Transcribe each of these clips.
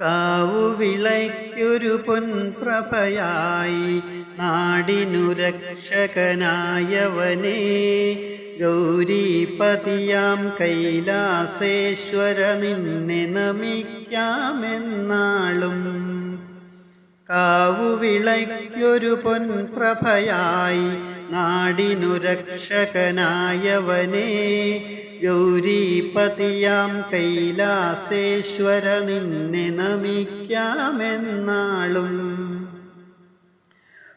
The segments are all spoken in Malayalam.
കാവുവിളയ്ക്കൊരു പൊൻപ്രഭയായി നാടിനു രക്ഷകനായവനേ, ഗൗരീപതിയാം കൈലാസേശ്വര നിന്നെ നമിക്കാമെന്നാളും. കാവുവിളയ്ക്കൊരു പൊൻപ്രഭയായി നാടിനു രക്ഷകനായവനേ, ഗൗരീപതിയാം കൈലാസേശ്വര നിന്നെ നമിക്കാമെന്നാളും.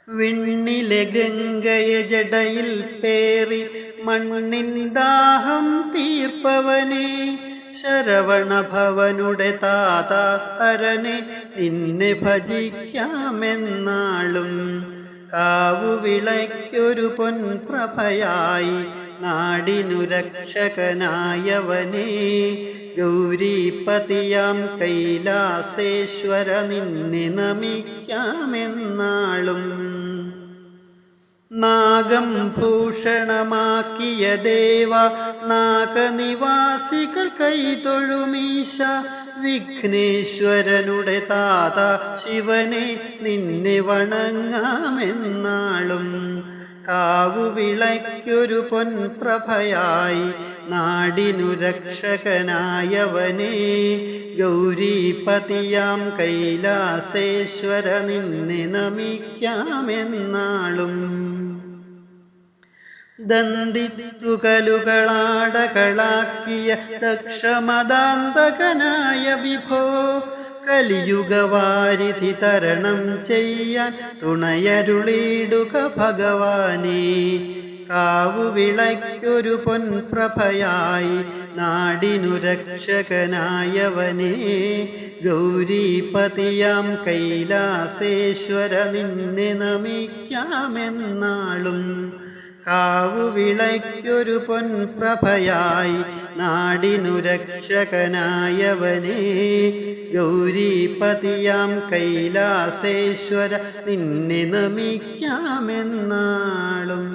വിണ്ണിലെ ഗംഗയെ ജടയിൽ പേറി മണ്ണിൻ ദാഹം തീർപ്പവനേ, ശരവണഭവനുടെ താത ഹരനെ നിന്നെ ഭജിക്കാമെന്നാളും. കാവുവിളയ്ക്കൊരു പൊൻപ്രഭയായി നാടിനു രക്ഷകനായവനേ, ഗൗരീപതിയാം കൈലാസേശ്വര നിന്നെ നമിക്കാമെന്നാളും. നാഗം ഭൂഷണമാക്കിയ ദേവ നാഗനിവാസികൾ കൈതൊഴുമീശ, വിഘ്നേശ്വരനുടെ താത ശിവനെ നിന്നെ വണങ്ങാമെന്നാളും. കാവുവിളയ്ക്കൊരു പൊൻപ്രഭയായി നാടിനു രക്ഷകനായവനേ, ഗൗരീപതിയാം കൈലാസേശ്വര നിന്നെ നമിക്കാമെന്നാളും. ദന്തിത്തുകലുകളാടകളാക്കിയ ദക്ഷമദാന്തകനായ വിഭോ, കലിയുഗവാരിധി തരണം ചെയ്യാൻ തുണയരുളിടുക ഭഗവാനേ. കാവുവിളയ്ക്കൊരു പൊൻപ്രഭയായി നാടിനു രക്ഷകനായവനേ, ഗൗരീപതിയാം കൈലാസേശ്വര നിന്നെ നമിക്കാമെന്നാളും. കാവുവിളയ്ക്കൊരു പൊൻപ്രഭയായി നാടിനു രക്ഷകനായവനേ, ഗൗരീപതിയാം കൈലാസേശ്വര നിന്നെ നമിക്കാമെന്നാളും.